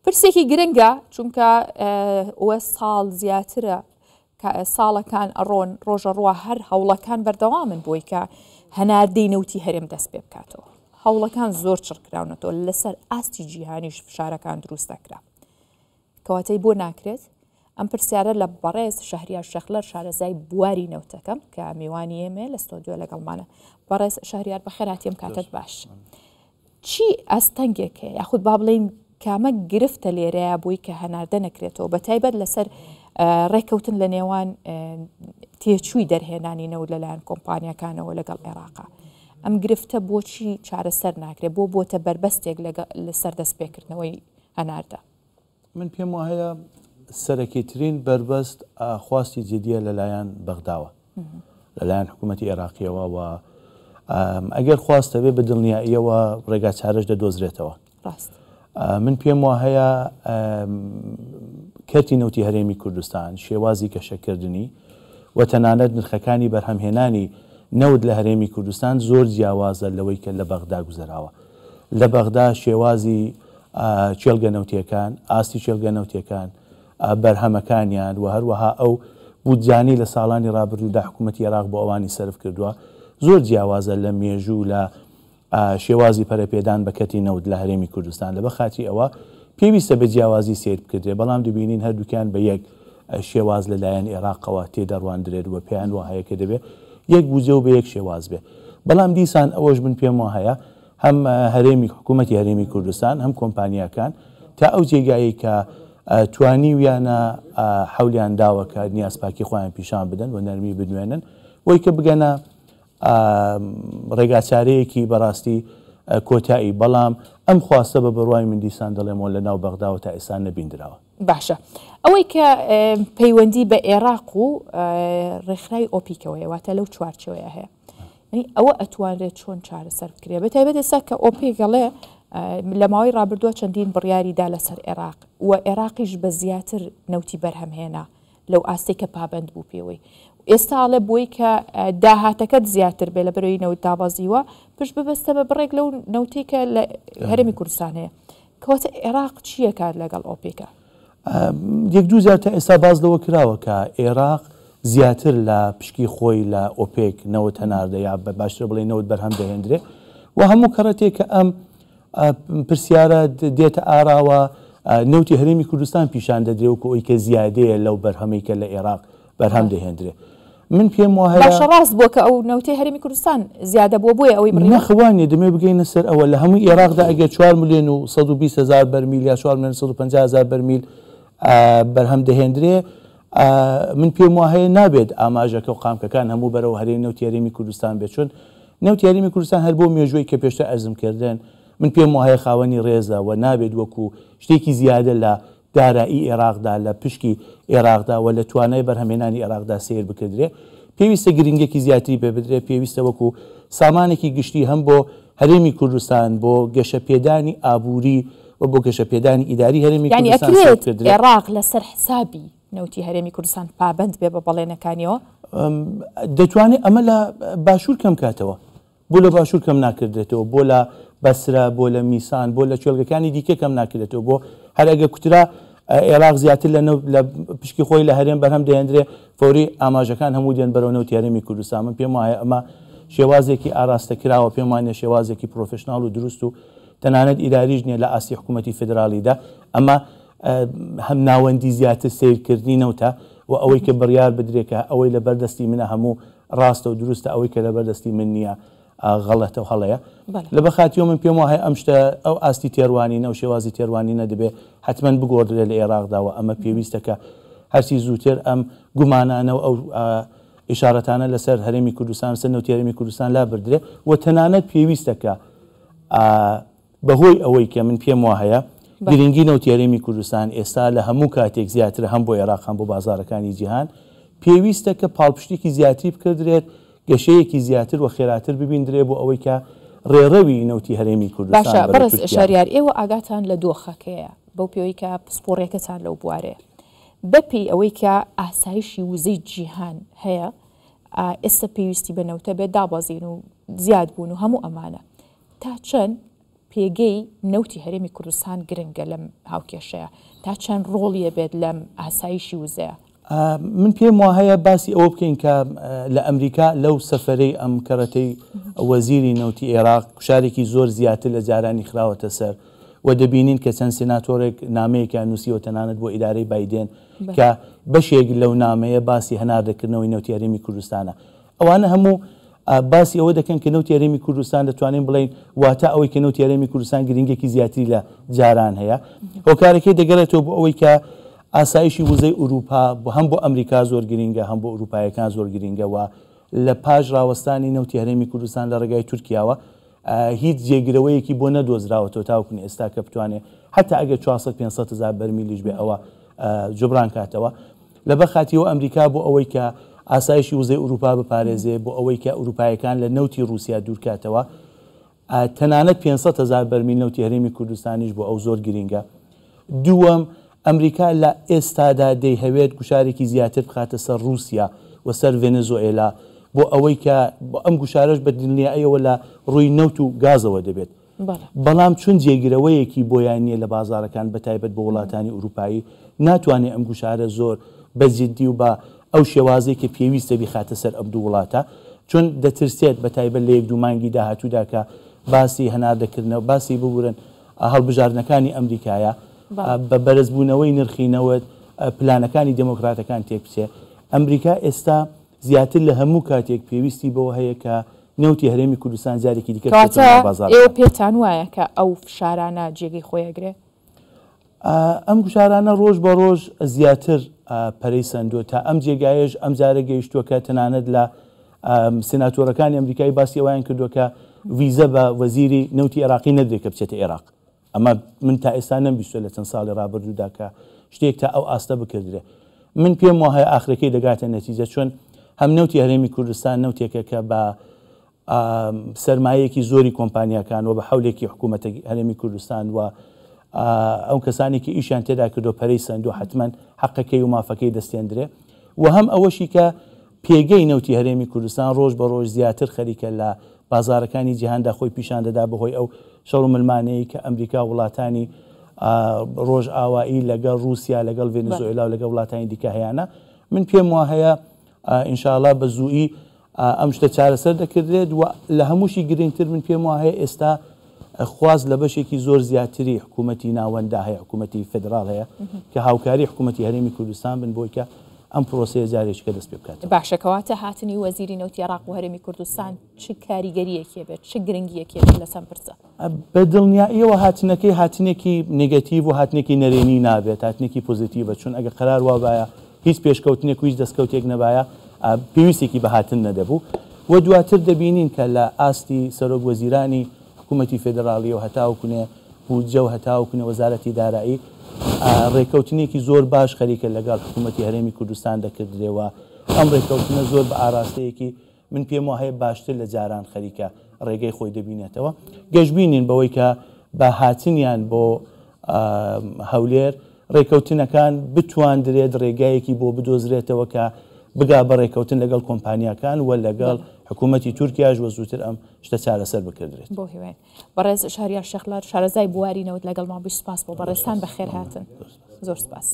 پرسێکی گرنگە چونکە ئەوە ساڵ زیاترە ساڵەکان ئەڕۆن ڕۆژە ڕوا هەر هەوڵەکان بەردەوامن بۆی کە هەناردەی نەوتی هەرێم دەست پێ بکاتەوە. هەوڵەکان زۆر چڕکراونەتەوە لەسەر ئاستی جیهانیش فشارەکان دروست دەکرا. کەواتەی بۆ ناکرێت ئەم پرسیارە لە بەڕێز شەهریار شەخلەر شارەزای بواری نەوتەکەم کە میوانی ئێمە لە ستۆدیۆ لەگەڵمانە. بەڕێز شەهریار بەخێراتیم کاتت باش. چی ئەستەنگێک هەیە یاخود با بڵێین کامە گرفتە لێرەیە بووی کە هەناردە نەکرێتەوە بە تایبەت لەسەر ڕێککەوتن لە نێوان تێچووی دەرهێنانی نەوت لەلایەن کۆمپانیەکانەوە لەگەڵ عێراقا. ئەم گرفتە بۆچی چارەسەر ناکرێت بۆتە بربەستێک لەسەر دەستپێکردنەوەی هەناردە؟ من پێم وایە سەرەکیترین بربەست خواستی جدیە لەلایەن بەغداوە لەلایەن حکوومەتی عێراقیەوە و ئەگەر خواستە بێ بە دڵنیاییەوە ڕێگا چارەش دەدۆزرێتەوە. من پێم وایە کەرتی نەوتی هەرێمی کوردستان شێوازی کەشەکردنی و تەنانەت نرخەکانی بەرهەمهێنانی نەوت لە هەرێمی کوردستان زۆر جیاوازە لەوەی کە لە بەغدا گوزەراوە. لە بەغدا شێوازی چێلگە نەوتیەکان ئاستی چێلگە نەوتیەکان بەرهەمەکانیان و هەروەها ئەو بودجانی لە ساڵانی ڕابردوودا حکوومەتی عێراق بۆ ئەوانی سەرف کردووە زۆر جیاوازە لە مێژوو لە شێوازی پەرەپێدان بە کەتی نەوت لە هەرێمی کوردستان. لە بەخاتی ئەوە پێویستە بە جیاوازی سیر بکردێ بەڵام دەبینین هەردووکیان بە یەک شێواز لەلایەن عێراقەوە تێدەڕواندرێت و پێیان وایە کە دەبێت یەک بوجە و بە یەک شێواز بێ. بەڵام دیسان ئەوەش من پێم وایە هەم هەرێمی حکوومەتی هەرێمی کوردستان هەم کۆمپانیەکان تا ئەو جێگایی کە توانی ویانە حەولیان داوە کە نیازپاکی خۆیان پیشان بدەن و نەرمی بدوێنن وەی کە بگەنە ڕێگاچارەیەکی بەڕاستی کۆتایی. بەڵام ئەم خواستە بە بڕوای من دیسان دەڵێمەوە لە ناو بەغداوە تا ئێستا نەبیندراوە. باشە ئەوەی کە پەیوەندی بە عێراق و ڕێکخراوی ئۆپیکەوەیە واتە لەو چوارچەوەیە هەیە ئەوە ئەتوانرێت چۆن چارەسەر بکرێت بە تایبەت ئێستا کە ئۆپێک گەڵێ لە ماوەی ڕابردووە چەندین بڕیاریدا لەسەر عێراق و عێراقیش بە زیاتر نەوتی بەرهەمهێنا لەو ئاستی کە پابند بوو پێوەی ئێستا ئاڵێ بۆی کە داهاتەکەت زیاتر بێ لە بەرەوەی نەوت دابەزیوە پشت ببەستە بە بڕێک لەو نەوتەی کە لە هەرێمی کوردستان هەیە کەواتە عێراق چییە کار لەگەڵ ئۆپێکە؟ یەک دوو جار تا ئێستا باز لەوە کراوە کە عێراق زیاتر لە پشکی خۆی لە ئۆپێک نەوت هەناردە یا باشتر بڵێ نەوت بەرهەم دەهێنرێ و هەموو کەڕەتێک کە ئەم پرسیارە دێتە ئاراوە نەوتی هەرێمی کوردستان پیشان دەدرێ و ئەوی کە زیادەیە لەو بەرهەمەی کە لە عێراق بەرهەم دەهێنرێ. من پێم وایە باشە ڕاست بووە کە ئەو نەوتەی هەرێمی کوردستان زیادە بووە بۆیە ئەوەی نەخوانێ دەمێ بگەینە سەر ئەوە لە هەمووی عێراقدا ئەگەر 4 ملیۆن و 120,000 بەرمیل یا 4,150,000 بەرمیل بەرهەم دەهێنرێ من پێم وایە نابێت ئاماژەکە و قامکەکان هەموو بەرەوە هەرێ نەوتی هەرێمی کوردستان بێت چۆن نەوتی هەرێمی کوردستان هەر بۆ مێژووی کە پێشتر ئەرزمکردن من پێم وایە خاوەنی ڕێزە و نابێت وەکو شتێکی زیادە لە دارایی عێراقدا لە پشکی عێراقدا و لە توانای بەرهەمهێنانی عێراقدا سیر بکردرێ. پێویستە گرنگێکی زیاتری پێ بدرێت پێویستە وەکو سامانێکی گشتی هەم بۆ هەرێمی کوردستان بۆ گەشەپێدانی ئابووری و بۆ گەشەپێدانی ئیداری هەرێمی کوردستان عێراق لەسەر حسابی نەوتی هەرێمی کوردستان پابند بێ بە بەڵێنەکانیەوە دەتوانێت ئەمە لە باشوور کەم کاتەوە بۆ لە باشوور کەم ناکردێتەوە بۆ لە بەسرە بۆ لە میسان بۆ لە چێلگەکانی دیکە کەم ناکردێتەوە بۆ هەر ئەگە کوترا عێراق زیاتر لە پشکی خۆی لە هەرێم بەرهەم دەهێنرێ فۆری ئاماژەکان هەموو دێن بەرەو نەوتی هەرێمی کوردستان. من پێم وایە ئەمە شێوازێکی ئاراستە کراوە پێم وانە شێوازێکی پرۆفشناڵ و دروست و تەنانەت ئیداریش نییە لە ئاسی حکوومەتی فدرالیدا ئەمە هەم ناوەندی زیاتر سیرکردنی نەوتە و ئەوەی کە بڕیار بدرێکە ئەوەی لە بەردەستی منە هەموو ڕاستە و دروستە ئەوەی کە لە بەردەستی من نییە غەڵەتە و هەڵەیە. لە بەخاتیەوە من پێم وایە ئەم شتە ئەو ئاستی تێڕوانینە و شێوازی تێڕوانینە دەبێت حتمما بگۆڕدرێت لە عێراقداوە ئەمە پێویستە کە هەرچی زووتر ئەم گومانانە و ئەو ئیشارەتانە لەسەر هەرێمی کوردستان سەر نەوتی هەرێمی کوردستان لا بردرێت و تەنانەت پێویستە کە بەهۆی ئەوەی کە من پێم وایە گرنگی نەوتی هەرێمی کوردستان ئێستا لە هەموو کاتێک زیاتر هەم بۆ عێراق هەم بۆ بازارەکانی جیهان پێویستە کە پاڵپشتێکی زیاتری بکردرێت گەشەیەکی زیاتر و خێراتر ببیندرێ بۆ ئەوەی کە ڕێڕەوی نەوتی هەرێمی کوردستان. باشە بەڕێز شەریار ئێوە ئاگاتان لە دۆخەکەیە بەو پێوەی کە پسپۆڕێکەتان لەو بوارەیە بەپی ئەوەی کە ئاسایشی وزەی جیهان هەیە ئێستا پێویستی بە نەوتە بێت دابەزین و زیاد بوون و هەموو ئەمانە تا چەند پێگەی نەوتی هەرێمی کوردستان گرنگە لەم هاوکێشەیە تا چەند ڕۆڵیە بێت لەم ئاسایشی وزەیە. من پێم وایە باسی ئەوە بکەین کە لە ئەمریکا لەو سەفەرەی ئەم کەڕەتەی وەزیری نەوتی عێراق کوشارێکی زۆر زیاتر لە جارانی خراوەتە سەر و دەبینین کە چەند سێناتۆرێک نامەیەکیان نووسیوە تەنانەت بۆ ئیدارەی بایدێن کە بەشێک لەو نامەیە باسی هەناردەکردنەوەی نەوتی هەرێمی کوردستانە. ئەوانە هەموو باسی ئەوە دەکەن کە نەوتی هەرێمی کوردستان دەتوانین بڵین واتە ئەوەی کە نەوتی هەرێمی کوردستان گرنگێکی زیاتری لە جاران هەیە. هۆکارەکەی دەگەڕێتەوە بۆ ئەوەی کە ئاسایشی وزەی ئوروپا هەم بۆ ئەمریکا زۆر گرنگە هەم بۆ ئوروپایەکان زۆر گرنگەوە لە پاش ڕاوەستانی نەوتی هەرێمی کوردستان لە ڕێگای تورکیاوە هیچ جێگرەوەیەکی بۆ نەدۆزراوەتەوە تاوکن ئێستا کە بتوانێت حتا ئەگە 400-500 هزار بەرمیلیش بێ ئەوە جبران کاتەوە لەبەر خاتیەوە ئەمریکا بۆ ئەوەی کە ئاسایشی وزەی ئوروپا بپارێزێ بۆ ئەوەی کە ئوروپایەکان لە نەوتی رووسیا دوورکاتەوە تەنانەت 500 هزار بەرمیل نەوتی هەرێمی کوردستانیش بۆ ئەو زۆر گرنگە. دووەم ئەمریکا لە ئێستادا دەیهەوێت گوشارێکی زیاتر بخاتە سەر رووسیا و سەر ڤێنزوئێلا بۆ ئەوەی کە ئەم گوشارش بە دنیایەوە لە ڕووی نەوت و گازەوە دەبێت. بەڵام چون جێگرەوەیەکی بۆیان نییە لە بازارەکان بەتایبەت بە وڵاتانی ئوروپایی ناتوانێت ئەم گوشارە زۆر بەجددی و بە ئەو شێوازەی کە پێویستە بیخاتە سەر ئەم دوو وڵاتە چون دەترسێت بەتایبەت لە یەک دوو مانگی داهاتوودا کە باسی هەناردەکردنەوە باسی ببورن هەڵبژاردنەکانی ئەمریکایە بە بەرزبوونەوەی نرخینەوە پلانەکانی دموکراتەکان تێکچێ. ئەمریکا ئێستا زیاتر لە هەموو کاتێک پێویستی بەوە هەیە کە نەوتی هەرێمی کوردستان جارێکی دیکە ئێوە پێتان وایە کە ئەو فشارانە جێگەی خۆیەگرێ؟ ئەم گوشارانە ڕۆژ بە ڕۆژ زیاتر پەرەی سندۆ تا ئەم جێگایش ئەم جارە گەیشتووە تەنانەت لە سناتۆرەکانی ئەمریکایی باسی ئەویان کردووە کە ویزە بە وەزیری نەوتی عێراقی نەدرێت کە بچێتە عێراق. ئەمە من تا ئێستا نەمبیستوە لە چەند ساڵی ڕابردوودا کە شتێک تا ئەو ئاستە بکردرێ. من پێم وایە ئاخرەکەی دەگاتە نەتیجە چۆن هەم نەوتی هەرێمی کوردستان نەوتێکە کە بە سەرمایەکی زۆری کۆمپانیاکان و بە حولێکی حکوومەتە هەرێمی کوردستان و ئەو کەسانێکی ئیشیان تێدا کردو پەرەی سندۆ حتمما حەقەکەی و مافەکەی دەستێنرێ و هەم ئەوەشی کە پێگەی نەوتی هەرێمی کوردستان ڕۆژ بە ڕۆژ زیاتر خەریکە لە بازارەکانی جیهاندا خۆی پیشان دەدا بەهۆی ئەو شەڕ و ملمانەیە کە ئەمریکا وڵاتانی ڕۆژ ئاوایی لەگەڵ رووسیا لەگەڵ ڤێنزوئێلا و لەگەڵ وڵاتانی دیکە هەیەە. من پێم وایە ئینشاءڵڵا بە زوویی ئەم شتە چارەسەر دەکردرێت و لە هەمووشی گرنگتر من پێم وایە ئێستا خواز لە بەشێکی زۆر زیاتری حکوومەتی ناوەندا هەیە حکوومەتی فدرال هەیە کە هاوکاری حکوومەتی هەرێمی کوردستان بن بۆی کە ئەم پرۆسەیە جارێکیکە دەست پێ بکات. باشەکەواتە هاتنی وەزیری نەوتی عێراق و هەرێمی کوردستان چ کاریگەریەکێ بێت چ گرنگیەکێ بێت لەسەم پرسە؟ بە دڵنیاییەوە هاتنەکەی هاتنێکی نێگەتیڤ و هاتنێکی نەرێنی نابێت هاتنێکی پۆزیتیڤە چون ئەگە قەرار وابایە هیچ پێشکەوتنێک و هیچ دەستکەوتێک نەبایە پێویستێکی بە هاتن نەدەبوو و دواتر دەبینین کە لە ئاستی سەرۆک وەزیرانی حکوومەتی فێدراڵی و هەتاوکونێ بودجە و هەتاوکونێ وەزارەتی دارایی ڕێکەوتنێکی زۆر باش خەریکە لەگەڵ حکوومەتی هەرێمی کوردستان دەکردرێەوە ئەم ڕێکەوتنە زۆر بە ئاراستەیەکی من پێم وایە باشتر لە جاران خەریکە ڕێگەی خۆی دەبینێتەوە. گەشتبینین بەوەی کە بە هاتنیان بۆ هەولێر ڕێکەوتنەکان بتواندرێت ڕێگایەکی بۆ بدۆزرێتەوە کە بگا بە ڕێکەوتن لەگەڵ کۆمپانیاکان و لەگەڵ حکوومەتی تورکیاش وە زووتر ئەم شتە چارەسەر بکردرێت. بۆ هیوێن بەڕێز شاریار شەخلەر شارەزای بوارینەوە لەگەڵ ما بش سپاس بۆ بەڕێستان بەخێر هاتن. زۆر سپاس.